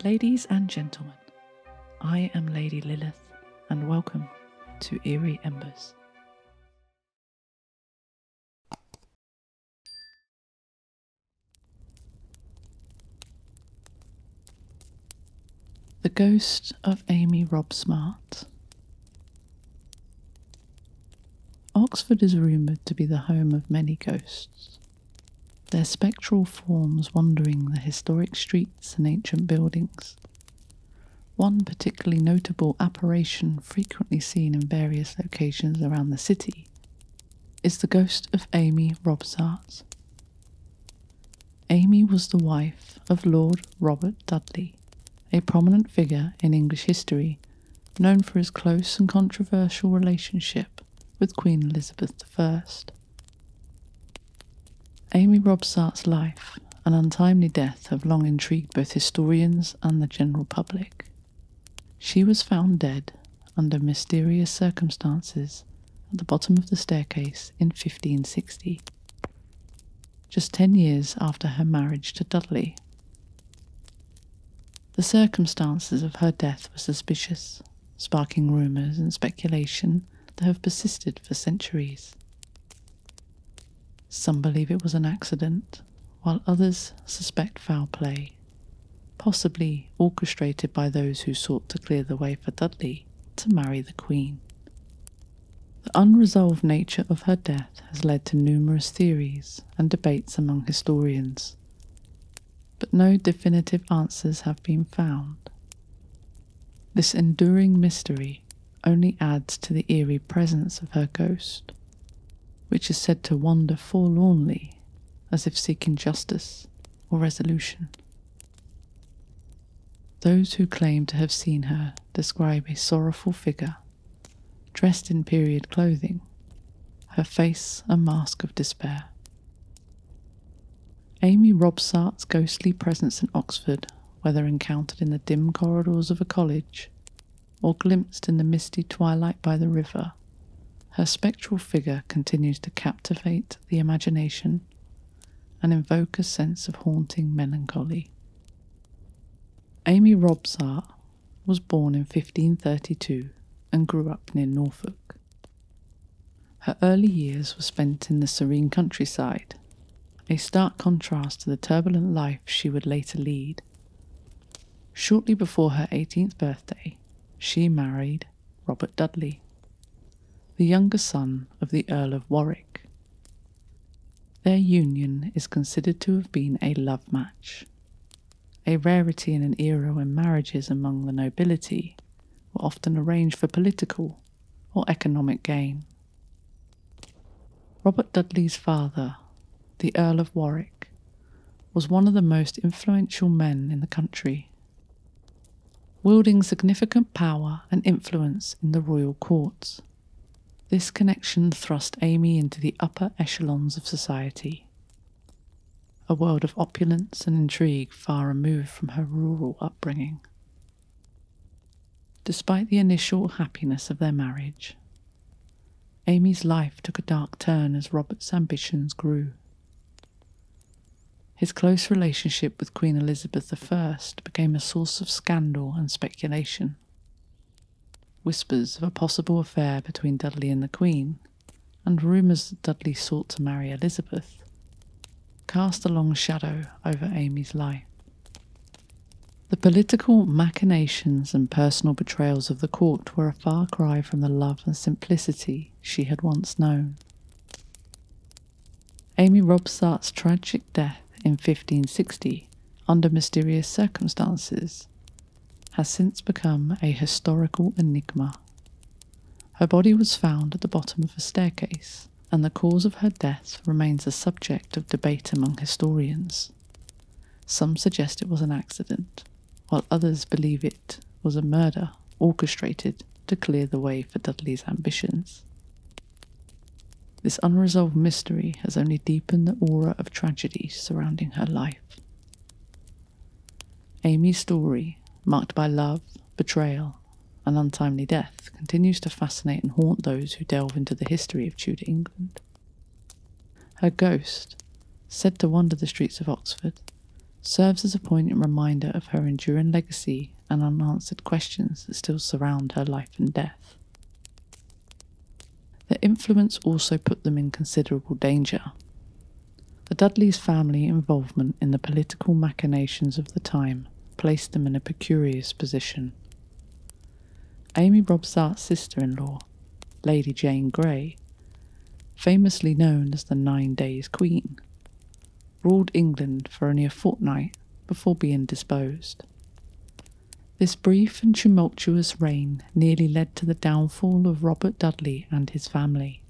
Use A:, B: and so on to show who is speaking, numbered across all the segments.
A: Ladies and gentlemen, I am Lady Lilith, and welcome to Eerie Embers. The ghost of Amy Robsart. Oxford is rumoured to be the home of many ghosts, their spectral forms wandering the historic streets and ancient buildings. One particularly notable apparition frequently seen in various locations around the city is the ghost of Amy Robsart. Amy was the wife of Lord Robert Dudley, a prominent figure in English history, known for his close and controversial relationship with Queen Elizabeth I. Amy Robsart's life and untimely death have long intrigued both historians and the general public. She was found dead under mysterious circumstances at the bottom of the staircase in 1560, just 10 years after her marriage to Dudley. The circumstances of her death were suspicious, sparking rumours and speculation that have persisted for centuries. Some believe it was an accident, while others suspect foul play, possibly orchestrated by those who sought to clear the way for Dudley to marry the Queen. The unresolved nature of her death has led to numerous theories and debates among historians, but no definitive answers have been found. This enduring mystery only adds to the eerie presence of her ghost, which is said to wander forlornly as if seeking justice or resolution. Those who claim to have seen her describe a sorrowful figure, dressed in period clothing, her face a mask of despair. Amy Robsart's ghostly presence in Oxford, whether encountered in the dim corridors of a college or glimpsed in the misty twilight by the river, her spectral figure continues to captivate the imagination and invoke a sense of haunting melancholy. Amy Robsart was born in 1532 and grew up near Norfolk. Her early years were spent in the serene countryside, a stark contrast to the turbulent life she would later lead. Shortly before her 18th birthday, she married Robert Dudley, the younger son of the Earl of Warwick. Their union is considered to have been a love match, a rarity in an era when marriages among the nobility were often arranged for political or economic gain. Robert Dudley's father, the Earl of Warwick, was one of the most influential men in the country, wielding significant power and influence in the royal courts. This connection thrust Amy into the upper echelons of society, a world of opulence and intrigue far removed from her rural upbringing. Despite the initial happiness of their marriage, Amy's life took a dark turn as Robert's ambitions grew. His close relationship with Queen Elizabeth I became a source of scandal and speculation. Whispers of a possible affair between Dudley and the Queen, and rumours that Dudley sought to marry Elizabeth, cast a long shadow over Amy's life. The political machinations and personal betrayals of the court were a far cry from the love and simplicity she had once known. Amy Robsart's tragic death in 1560, under mysterious circumstances, has since become a historical enigma. Her body was found at the bottom of a staircase, and the cause of her death remains a subject of debate among historians. Some suggest it was an accident, while others believe it was a murder orchestrated to clear the way for Dudley's ambitions. This unresolved mystery has only deepened the aura of tragedy surrounding her life. Amy's story, marked by love, betrayal, and untimely death, continues to fascinate and haunt those who delve into the history of Tudor England. Her ghost, said to wander the streets of Oxford, serves as a poignant reminder of her enduring legacy and unanswered questions that still surround her life and death. Their influence also put them in considerable danger. The Dudleys' family involvement in the political machinations of the time placed them in a precarious position. Amy Robsart's sister-in-law, Lady Jane Grey, famously known as the 9 Days Queen, ruled England for only a fortnight before being disposed. This brief and tumultuous reign nearly led to the downfall of Robert Dudley and his family.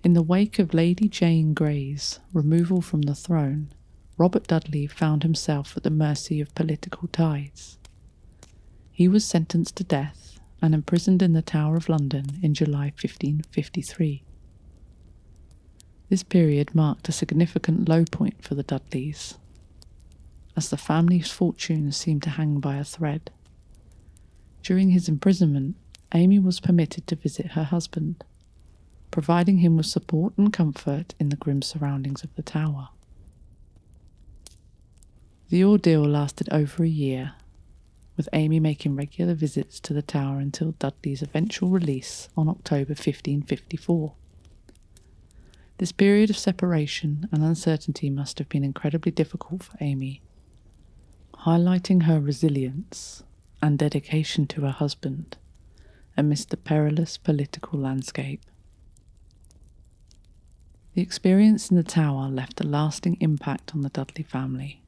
A: In the wake of Lady Jane Grey's removal from the throne, Robert Dudley found himself at the mercy of political tides. He was sentenced to death and imprisoned in the Tower of London in July 1553. This period marked a significant low point for the Dudleys, as the family's fortunes seemed to hang by a thread. During his imprisonment, Amy was permitted to visit her husband, providing him with support and comfort in the grim surroundings of the tower. The ordeal lasted over a year, with Amy making regular visits to the tower until Dudley's eventual release on October 1554. This period of separation and uncertainty must have been incredibly difficult for Amy, highlighting her resilience and dedication to her husband amidst the perilous political landscape. The experience in the tower left a lasting impact on the Dudley family,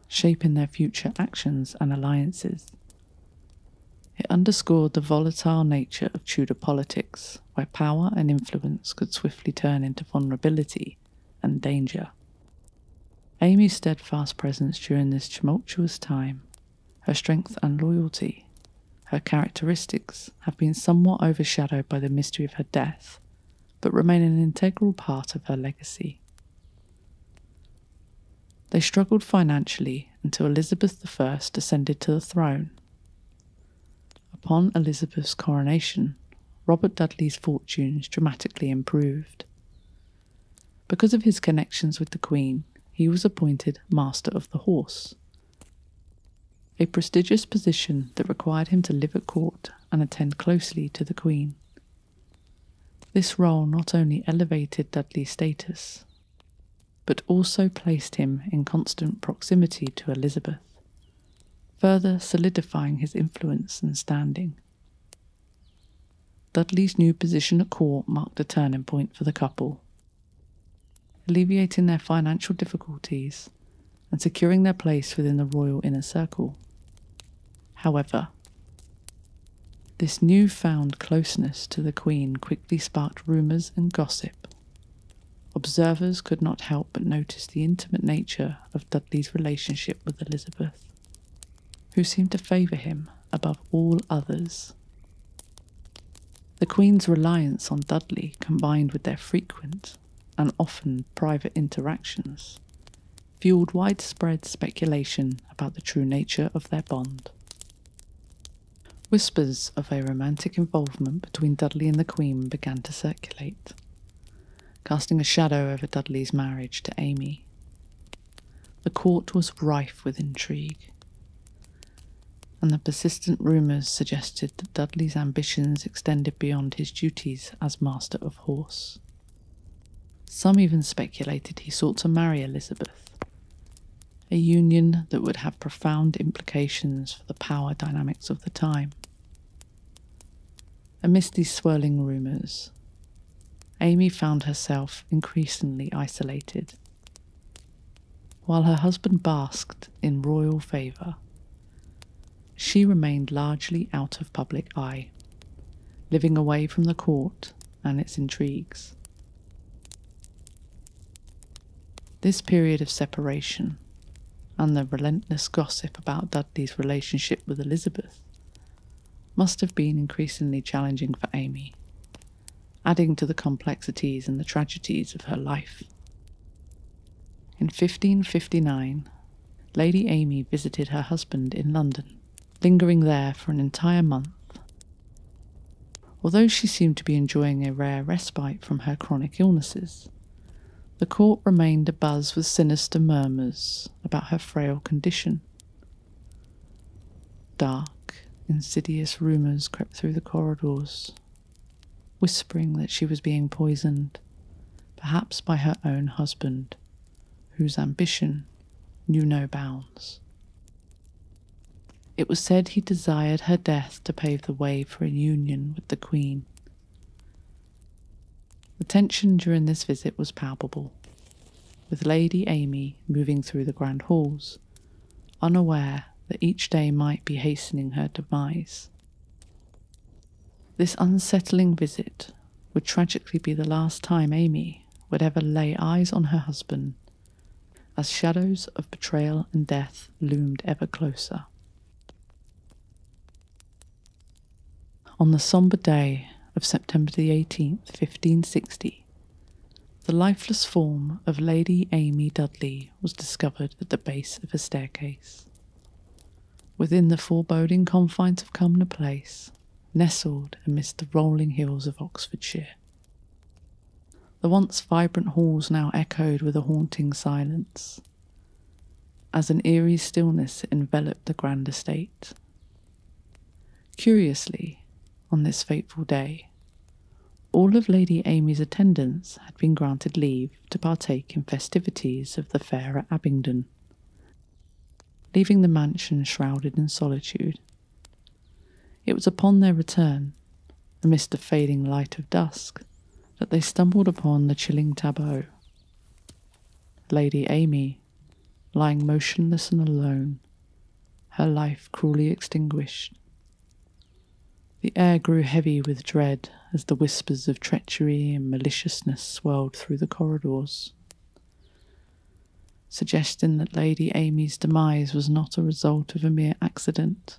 A: shaping their future actions and alliances. It underscored the volatile nature of Tudor politics, where power and influence could swiftly turn into vulnerability and danger. Amy's steadfast presence during this tumultuous time, her strength and loyalty, her characteristics have been somewhat overshadowed by the mystery of her death, but remain an integral part of her legacy. They struggled financially until Elizabeth I ascended to the throne. Upon Elizabeth's coronation, Robert Dudley's fortunes dramatically improved. Because of his connections with the Queen, he was appointed Master of the Horse, a prestigious position that required him to live at court and attend closely to the Queen. This role not only elevated Dudley's status, but also placed him in constant proximity to Elizabeth, further solidifying his influence and standing. Dudley's new position at court marked a turning point for the couple, alleviating their financial difficulties and securing their place within the royal inner circle. However, this newfound closeness to the Queen quickly sparked rumours and gossip. Observers could not help but notice the intimate nature of Dudley's relationship with Elizabeth, who seemed to favour him above all others. The Queen's reliance on Dudley, combined with their frequent and often private interactions, fueled widespread speculation about the true nature of their bond. Whispers of a romantic involvement between Dudley and the Queen began to circulate, casting a shadow over Dudley's marriage to Amy. The court was rife with intrigue, and the persistent rumours suggested that Dudley's ambitions extended beyond his duties as Master of Horse. Some even speculated he sought to marry Elizabeth, a union that would have profound implications for the power dynamics of the time. Amidst these swirling rumours, Amy found herself increasingly isolated. While her husband basked in royal favour, she remained largely out of public eye, living away from the court and its intrigues. This period of separation, and the relentless gossip about Dudley's relationship with Elizabeth, must have been increasingly challenging for Amy, adding to the complexities and the tragedies of her life. In 1559, Lady Amy visited her husband in London, lingering there for an entire month. Although she seemed to be enjoying a rare respite from her chronic illnesses, The court remained abuzz with sinister murmurs about her frail condition. Dark, insidious rumours crept through the corridors, whispering that she was being poisoned, perhaps by her own husband, whose ambition knew no bounds. It was said he desired her death to pave the way for a union with the Queen. The tension during this visit was palpable, with Lady Amy moving through the grand halls, unaware that each day might be hastening her demise. This unsettling visit would tragically be the last time Amy would ever lay eyes on her husband, as shadows of betrayal and death loomed ever closer. On the sombre day of September the 18th, 1560, the lifeless form of Lady Amy Dudley was discovered at the base of a staircase. Within the foreboding confines of Cumnor Place, nestled amidst the rolling hills of Oxfordshire. The once vibrant halls now echoed with a haunting silence, as an eerie stillness enveloped the grand estate. Curiously, on this fateful day, all of Lady Amy's attendants had been granted leave to partake in festivities of the fair at Abingdon, leaving the mansion shrouded in solitude. It was upon their return, amidst the fading light of dusk, that they stumbled upon the chilling tableau. Lady Amy, lying motionless and alone, her life cruelly extinguished. The air grew heavy with dread as the whispers of treachery and maliciousness swirled through the corridors, suggesting that Lady Amy's demise was not a result of a mere accident,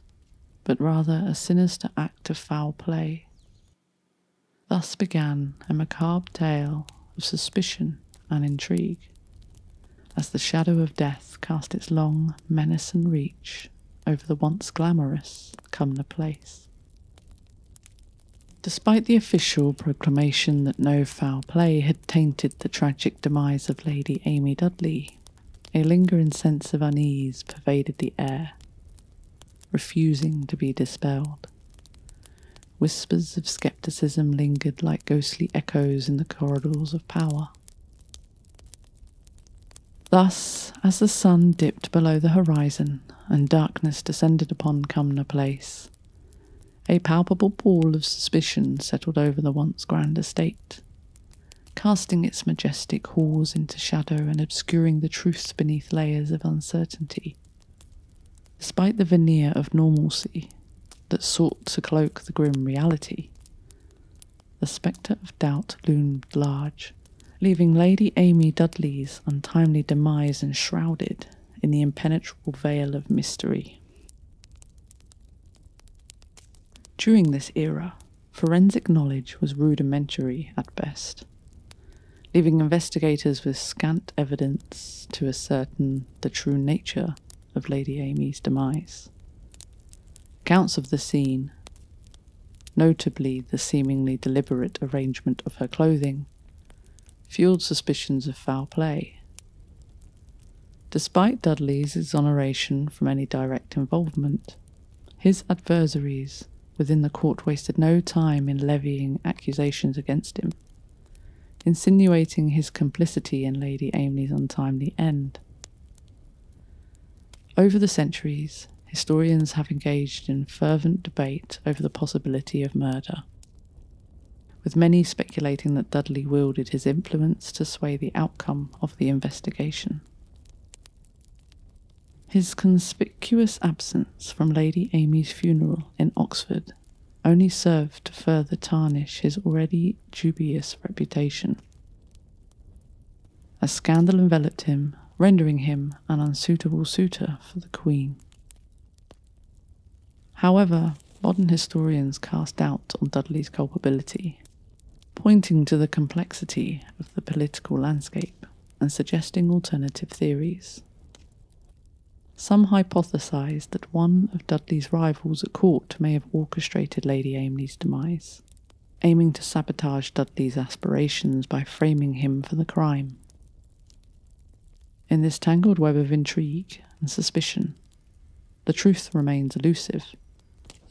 A: but rather a sinister act of foul play. Thus began a macabre tale of suspicion and intrigue, as the shadow of death cast its long, menacing reach over the once glamorous Cumnor Place. Despite the official proclamation that no foul play had tainted the tragic demise of Lady Amy Dudley, a lingering sense of unease pervaded the air, refusing to be dispelled. Whispers of scepticism lingered like ghostly echoes in the corridors of power. Thus, as the sun dipped below the horizon and darkness descended upon Cumnor Place, a palpable pall of suspicion settled over the once grand estate, casting its majestic halls into shadow and obscuring the truths beneath layers of uncertainty. Despite the veneer of normalcy that sought to cloak the grim reality, the spectre of doubt loomed large, leaving Lady Amy Dudley's untimely demise enshrouded in the impenetrable veil of mystery. During this era, forensic knowledge was rudimentary at best, leaving investigators with scant evidence to ascertain the true nature of Lady Amy's demise. Accounts of the scene, notably the seemingly deliberate arrangement of her clothing, fueled suspicions of foul play. Despite Dudley's exoneration from any direct involvement, his adversaries within the court wasted no time in levying accusations against him, insinuating his complicity in Lady Amy's untimely end. Over the centuries, historians have engaged in fervent debate over the possibility of murder, with many speculating that Dudley wielded his influence to sway the outcome of the investigation. His conspicuous absence from Lady Amy's funeral in Oxford only served to further tarnish his already dubious reputation. A scandal enveloped him, rendering him an unsuitable suitor for the Queen. However, modern historians cast doubt on Dudley's culpability, pointing to the complexity of the political landscape and suggesting alternative theories. Some hypothesized that one of Dudley's rivals at court may have orchestrated Lady Amy's demise, aiming to sabotage Dudley's aspirations by framing him for the crime. In this tangled web of intrigue and suspicion, the truth remains elusive,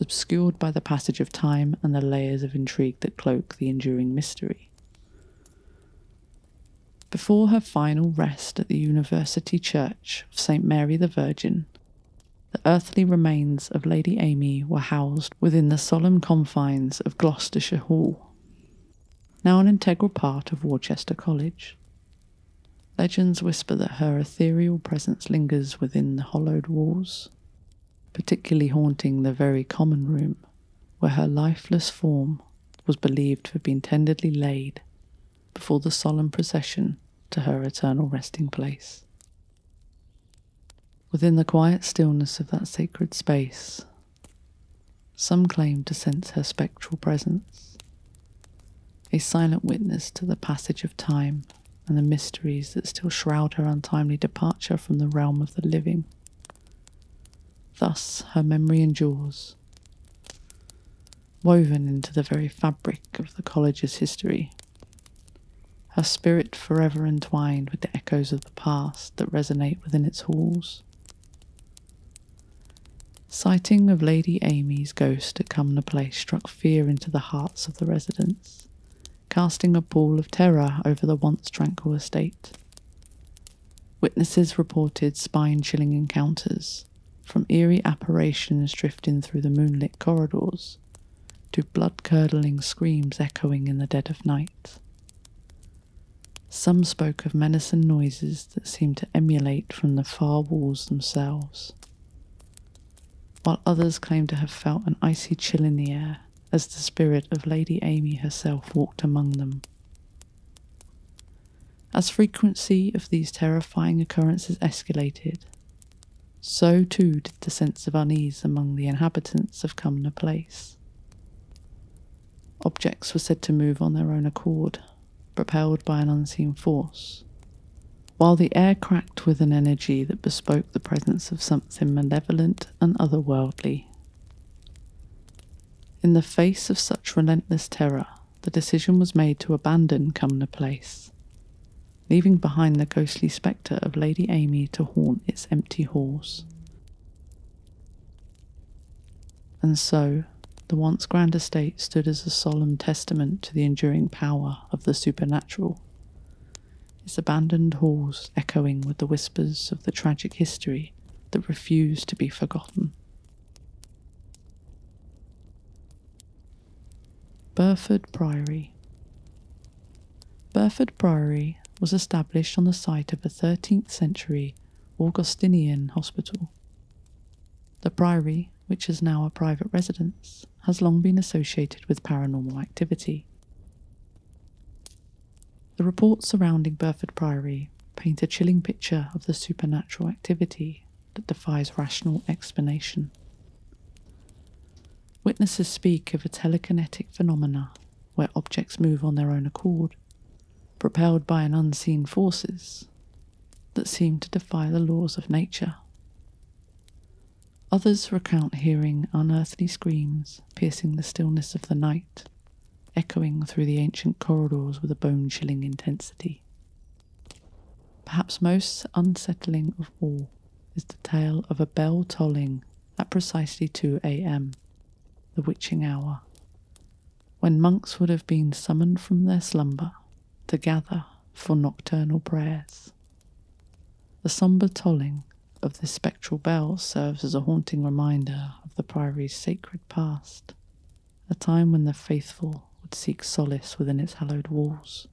A: obscured by the passage of time and the layers of intrigue that cloak the enduring mystery. Before her final rest at the University Church of St. Mary the Virgin, the earthly remains of Lady Amy were housed within the solemn confines of Gloucestershire Hall, now an integral part of Worcester College. Legends whisper that her ethereal presence lingers within the hollowed walls, particularly haunting the very common room where her lifeless form was believed to have been tenderly laid before the solemn procession to her eternal resting place. Within the quiet stillness of that sacred space, some claim to sense her spectral presence, a silent witness to the passage of time and the mysteries that still shroud her untimely departure from the realm of the living. Thus her memory endures, woven into the very fabric of the college's history, her spirit forever entwined with the echoes of the past that resonate within its halls. Sighting of Lady Amy's ghost at Cumnor Place struck fear into the hearts of the residents, casting a pall of terror over the once tranquil estate. Witnesses reported spine-chilling encounters, from eerie apparitions drifting through the moonlit corridors to blood-curdling screams echoing in the dead of night. Some spoke of menacing noises that seemed to emulate from the far walls themselves, while others claimed to have felt an icy chill in the air as the spirit of Lady Amy herself walked among them. As frequency of these terrifying occurrences escalated, so too did the sense of unease among the inhabitants of Cumnor Place. Objects were said to move on their own accord, propelled by an unseen force, while the air cracked with an energy that bespoke the presence of something malevolent and otherworldly. In the face of such relentless terror, the decision was made to abandon Cumnor Place, leaving behind the ghostly spectre of Lady Amy to haunt its empty halls. And so, the once grand estate stood as a solemn testament to the enduring power of the supernatural, its abandoned halls echoing with the whispers of the tragic history that refused to be forgotten. Burford Priory. Burford Priory was established on the site of a 13th century Augustinian hospital. The priory, which is now a private residence, has long been associated with paranormal activity. The reports surrounding Burford Priory paint a chilling picture of the supernatural activity that defies rational explanation. Witnesses speak of a telekinetic phenomena where objects move on their own accord, propelled by an unseen forces that seem to defy the laws of nature. Others recount hearing unearthly screams piercing the stillness of the night, echoing through the ancient corridors with a bone-chilling intensity. Perhaps most unsettling of all is the tale of a bell tolling at precisely 2 a.m, the witching hour, when monks would have been summoned from their slumber to gather for nocturnal prayers. The sombre tolling of this spectral bell serves as a haunting reminder of the priory's sacred past, a time when the faithful would seek solace within its hallowed walls.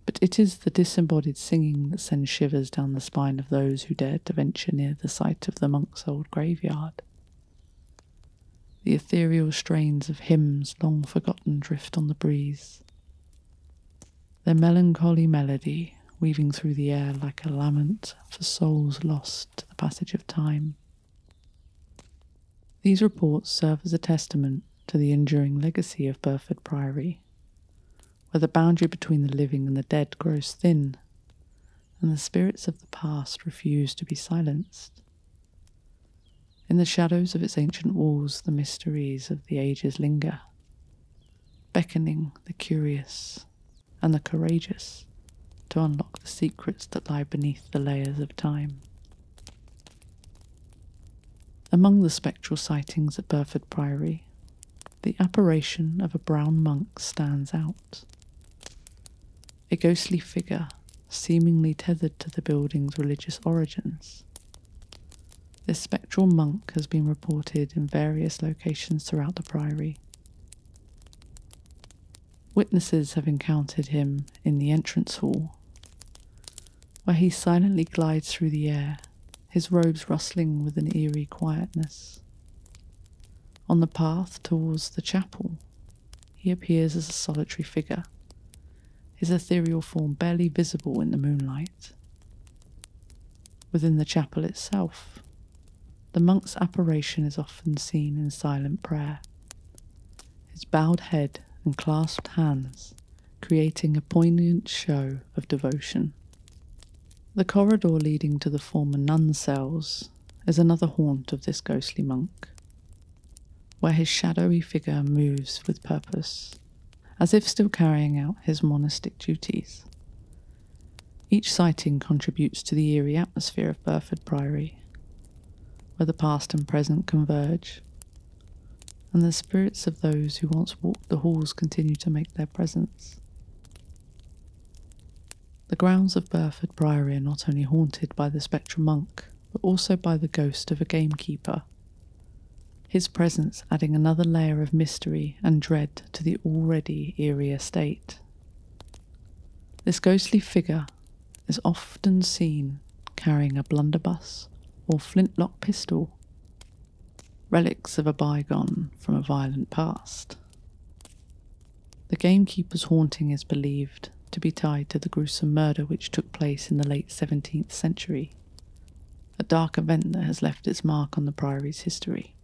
A: But it is the disembodied singing that sends shivers down the spine of those who dared to venture near the site of the monk's old graveyard. The ethereal strains of hymns long forgotten drift on the breeze, their melancholy melody weaving through the air like a lament for souls lost to the passage of time. These reports serve as a testament to the enduring legacy of Burford Priory, where the boundary between the living and the dead grows thin, and the spirits of the past refuse to be silenced. In the shadows of its ancient walls, the mysteries of the ages linger, beckoning the curious and the courageous to to unlock the secrets that lie beneath the layers of time. Among the spectral sightings at Burford Priory, the apparition of a brown monk stands out. A ghostly figure, seemingly tethered to the building's religious origins. This spectral monk has been reported in various locations throughout the Priory. Witnesses have encountered him in the entrance hall, where he silently glides through the air, his robes rustling with an eerie quietness. On the path towards the chapel, he appears as a solitary figure, his ethereal form barely visible in the moonlight. Within the chapel itself, the monk's apparition is often seen in silent prayer, his bowed head and clasped hands creating a poignant show of devotion. The corridor leading to the former nun cells is another haunt of this ghostly monk, where his shadowy figure moves with purpose, as if still carrying out his monastic duties. Each sighting contributes to the eerie atmosphere of Burford Priory, where the past and present converge, and the spirits of those who once walked the halls continue to make their presence. The grounds of Burford Priory are not only haunted by the spectral monk, but also by the ghost of a gamekeeper, his presence adding another layer of mystery and dread to the already eerie estate. This ghostly figure is often seen carrying a blunderbuss or flintlock pistol, relics of a bygone from a violent past. The gamekeeper's haunting is believed to be tied to the gruesome murder which took place in the late 17th century, a dark event that has left its mark on the Priory's history.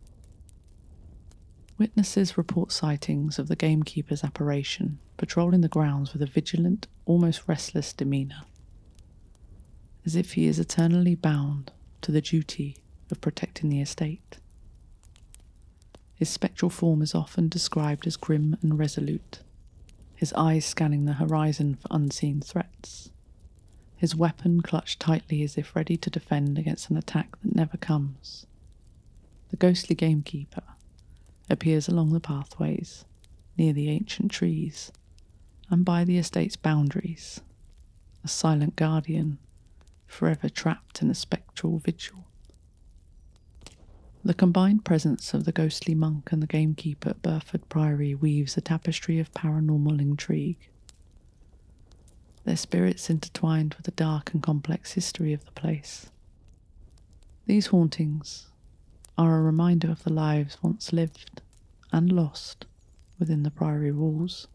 A: Witnesses report sightings of the gamekeeper's apparition patrolling the grounds with a vigilant, almost restless demeanour, as if he is eternally bound to the duty of protecting the estate. His spectral form is often described as grim and resolute, his eyes scanning the horizon for unseen threats, his weapon clutched tightly as if ready to defend against an attack that never comes. The ghostly gamekeeper appears along the pathways, near the ancient trees, and by the estate's boundaries, a silent guardian, forever trapped in a spectral vigil. The combined presence of the ghostly monk and the gamekeeper at Burford Priory weaves a tapestry of paranormal intrigue, their spirits intertwined with the dark and complex history of the place. These hauntings are a reminder of the lives once lived and lost within the Priory walls,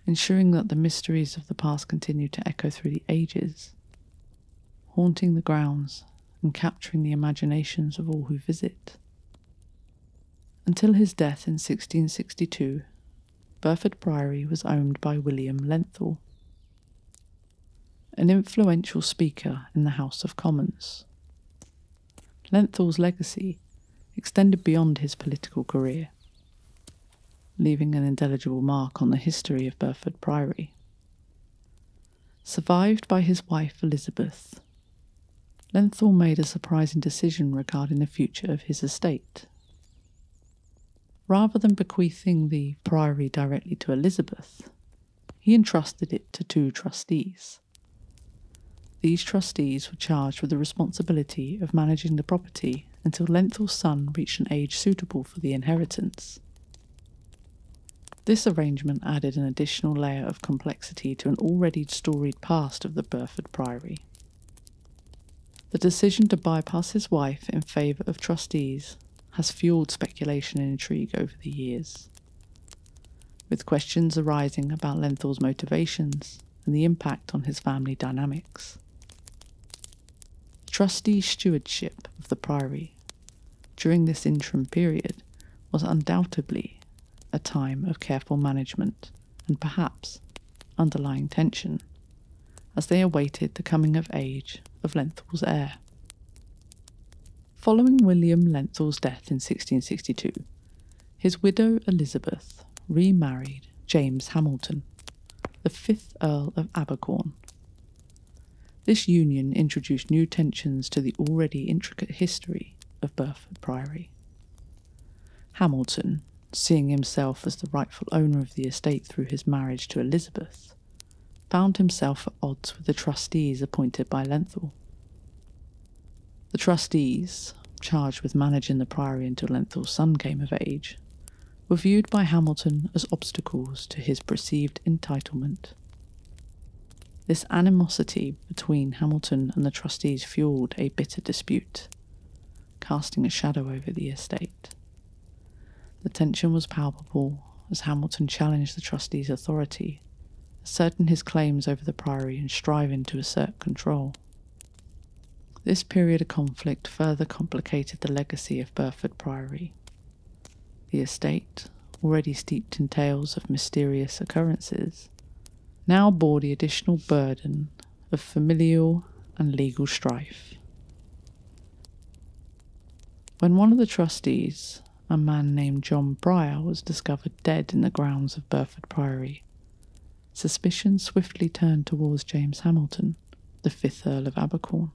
A: ensuring that the mysteries of the past continue to echo through the ages, haunting the grounds and capturing the imaginations of all who visit. Until his death in 1662, Burford Priory was owned by William Lenthal, an influential speaker in the House of Commons. Lenthal's legacy extended beyond his political career, leaving an indelible mark on the history of Burford Priory. Survived by his wife Elizabeth, Lenthal made a surprising decision regarding the future of his estate. Rather than bequeathing the priory directly to Elizabeth, he entrusted it to two trustees. These trustees were charged with the responsibility of managing the property until Lenthal's son reached an age suitable for the inheritance. This arrangement added an additional layer of complexity to an already storied past of the Burford Priory. The decision to bypass his wife in favour of trustees has fuelled speculation and intrigue over the years, with questions arising about Lenthal's motivations and the impact on his family dynamics. The trustees' stewardship of the Priory during this interim period was undoubtedly a time of careful management and perhaps underlying tension, as they awaited the coming of age of Lenthal's heir. Following William Lenthal's death in 1662, his widow Elizabeth remarried James Hamilton, the 5th Earl of Abercorn. This union introduced new tensions to the already intricate history of Burford Priory. Hamilton, seeing himself as the rightful owner of the estate through his marriage to Elizabeth, found himself at odds with the trustees appointed by Lenthal. The trustees, charged with managing the priory until Lenthal's son came of age, were viewed by Hamilton as obstacles to his perceived entitlement. This animosity between Hamilton and the trustees fueled a bitter dispute, casting a shadow over the estate. The tension was palpable as Hamilton challenged the trustees' authority, asserting his claims over the priory and striving to assert control. This period of conflict further complicated the legacy of Burford Priory. The estate, already steeped in tales of mysterious occurrences, now bore the additional burden of familial and legal strife. When one of the trustees, a man named John Prior, was discovered dead in the grounds of Burford Priory, suspicion swiftly turned towards James Hamilton, the 5th Earl of Abercorn.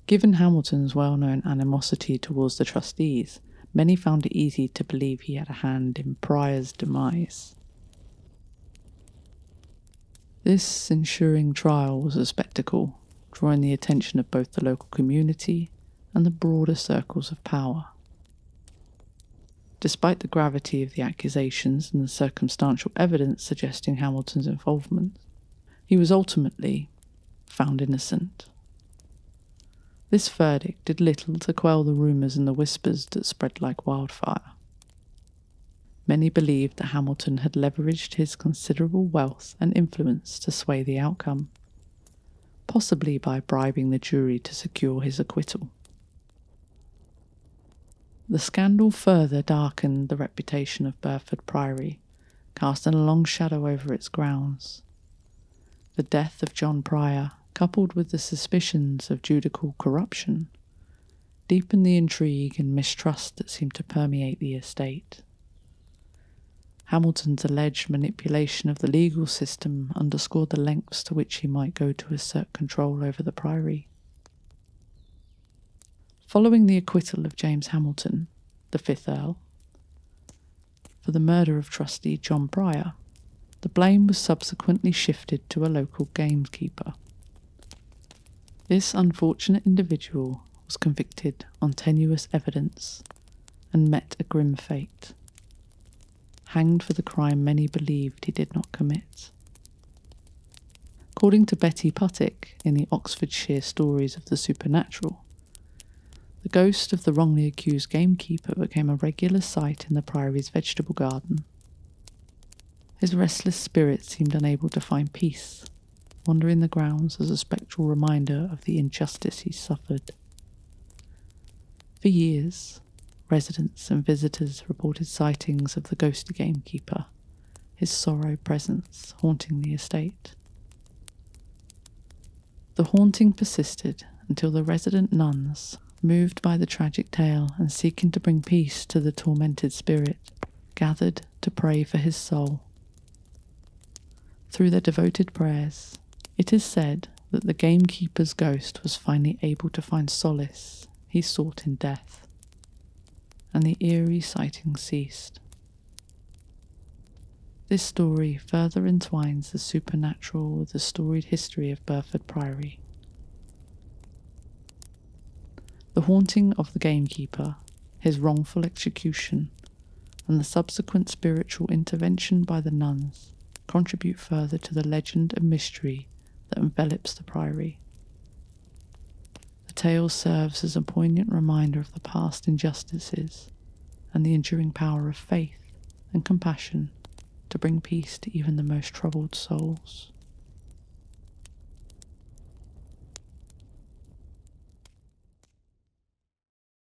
A: Given Hamilton's well-known animosity towards the trustees, many found it easy to believe he had a hand in Prior's demise. This ensuing trial was a spectacle, drawing the attention of both the local community and the broader circles of power. Despite the gravity of the accusations and the circumstantial evidence suggesting Hamilton's involvement, he was ultimately found innocent. This verdict did little to quell the rumours and the whispers that spread like wildfire. Many believed that Hamilton had leveraged his considerable wealth and influence to sway the outcome, possibly by bribing the jury to secure his acquittal. The scandal further darkened the reputation of Burford Priory, casting a long shadow over its grounds. The death of John Prior, coupled with the suspicions of judicial corruption, deepened the intrigue and mistrust that seemed to permeate the estate. Hamilton's alleged manipulation of the legal system underscored the lengths to which he might go to assert control over the priory. Following the acquittal of James Hamilton, the 5th Earl, for the murder of trustee John Prior, the blame was subsequently shifted to a local gamekeeper. This unfortunate individual was convicted on tenuous evidence and met a grim fate, hanged for the crime many believed he did not commit. According to Betty Puttick in the Oxfordshire Stories of the Supernatural, the ghost of the wrongly accused gamekeeper became a regular sight in the priory's vegetable garden. His restless spirit seemed unable to find peace, wandering the grounds as a spectral reminder of the injustice he suffered. For years, residents and visitors reported sightings of the ghostly gamekeeper, his sorrow presence haunting the estate. The haunting persisted until the resident nuns, moved by the tragic tale and seeking to bring peace to the tormented spirit, gathered to pray for his soul. Through their devoted prayers, it is said that the gamekeeper's ghost was finally able to find solace he sought in death, and the eerie sightings ceased. This story further entwines the supernatural with the storied history of Burford Priory. The haunting of the gamekeeper, his wrongful execution, and the subsequent spiritual intervention by the nuns contribute further to the legend and mystery that envelops the priory. The tale serves as a poignant reminder of the past injustices and the enduring power of faith and compassion to bring peace to even the most troubled souls.